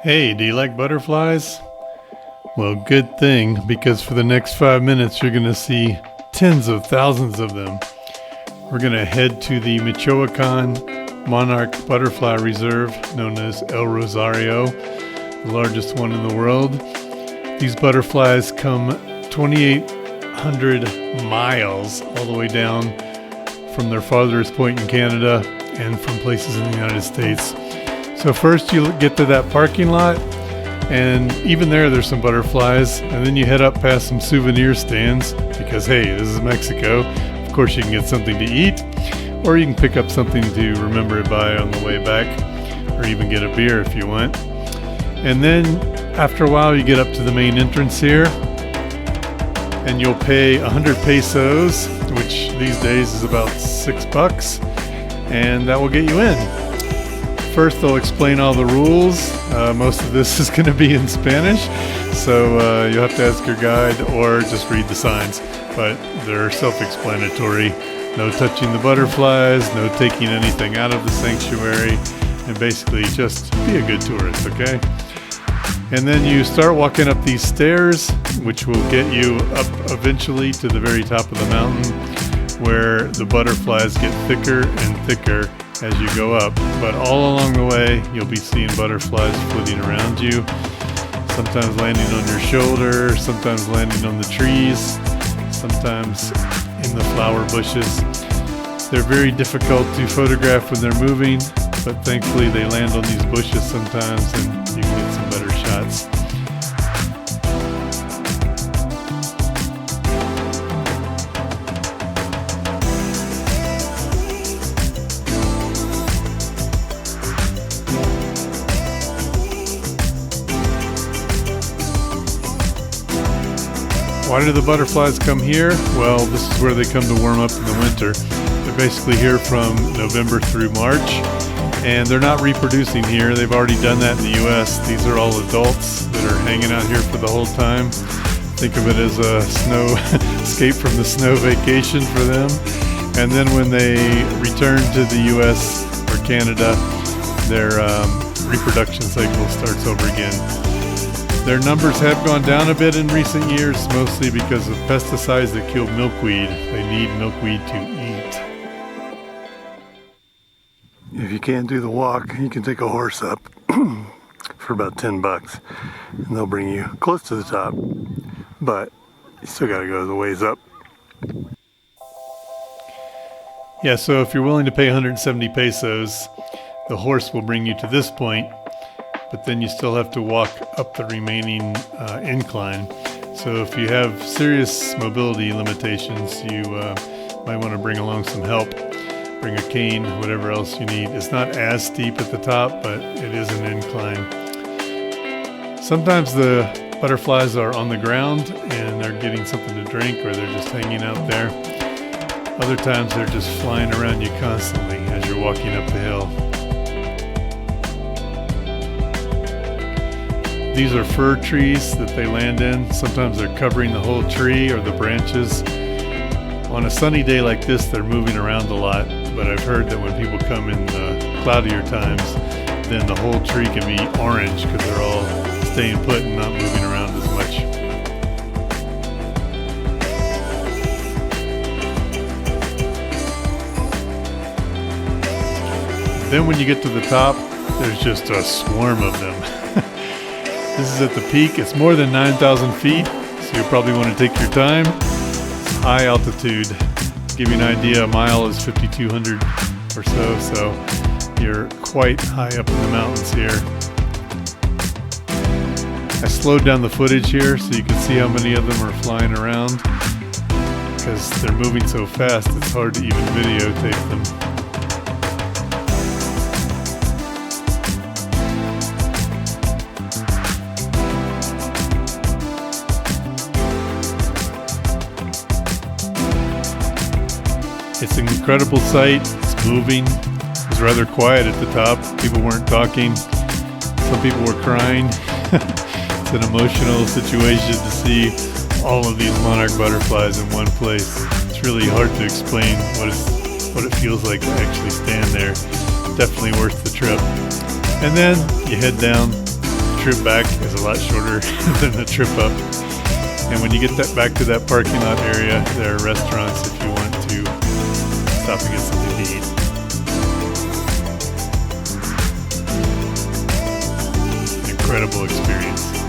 Hey, do you like butterflies? Well, good thing, because for the next 5 minutes you're going to see tens of thousands of them. We're going to head to the Michoacan Monarch Butterfly Reserve, known as El Rosario, the largest one in the world. These butterflies come 2,800 miles all the way down from their farthest point in Canada and from places in the United States. So first you get to that parking lot, and even there's some butterflies, and then you head up past some souvenir stands because, hey, this is Mexico. Of course you can get something to eat, or you can pick up something to remember it by on the way back, or even get a beer if you want. And then after a while you get up to the main entrance here, and you'll pay 100 pesos, which these days is about $6, and that will get you in. First, they'll explain all the rules. Most of this is going to be in Spanish, so you'll have to ask your guide or just read the signs. But they're self-explanatory. No touching the butterflies, no taking anything out of the sanctuary, and basically just be a good tourist, okay? And then you start walking up these stairs, which will get you up eventually to the very top of the mountain, where the butterflies get thicker and thicker as you go up. But all along the way you'll be seeing butterflies flitting around you, sometimes landing on your shoulder, sometimes landing on the trees, sometimes in the flower bushes. They're very difficult to photograph when they're moving, but thankfully they land on these bushes sometimes and you can get some better shots. Why do the butterflies come here? Well, this is where they come to warm up in the winter. They're basically here from November through March, and they're not reproducing here. They've already done that in the US. These are all adults that are hanging out here for the whole time. Think of it as a snow escape from the snow vacation for them. And then when they return to the US or Canada, their reproduction cycle starts over again. Their numbers have gone down a bit in recent years, mostly because of pesticides that kill milkweed. They need milkweed to eat. If you can't do the walk, you can take a horse up for about $10, and they'll bring you close to the top, but you still gotta go the ways up. Yeah, so if you're willing to pay 170 pesos, the horse will bring you to this point, but then you still have to walk up the remaining incline. So if you have serious mobility limitations, you might want to bring along some help. Bring a cane, whatever else you need. It's not as steep at the top, but it is an incline. Sometimes the butterflies are on the ground and they're getting something to drink, or they're just hanging out there. Other times they're just flying around you constantly as you're walking up the hill. These are fir trees that they land in. Sometimes they're covering the whole tree or the branches. On a sunny day like this, they're moving around a lot, but I've heard that when people come in cloudier times, then the whole tree can be orange because they're all staying put and not moving around as much. Then when you get to the top, there's just a swarm of them. This is at the peak. It's more than 9,000 feet, so you'll probably want to take your time. It's high altitude. To give you an idea, a mile is 5,200 or so you're quite high up in the mountains here. I slowed down the footage here so you can see how many of them are flying around. Because they're moving so fast, it's hard to even videotape them. It's an incredible sight. It's moving. It was rather quiet at the top. People weren't talking. Some people were crying. It's an emotional situation to see all of these monarch butterflies in one place. It's really hard to explain what it feels like to actually stand there. Definitely worth the trip. And then you head down trip back is a lot shorter than the trip up. And when you get that back to that parking lot area, there are restaurants if you want to stop and get something to eat. Incredible experience.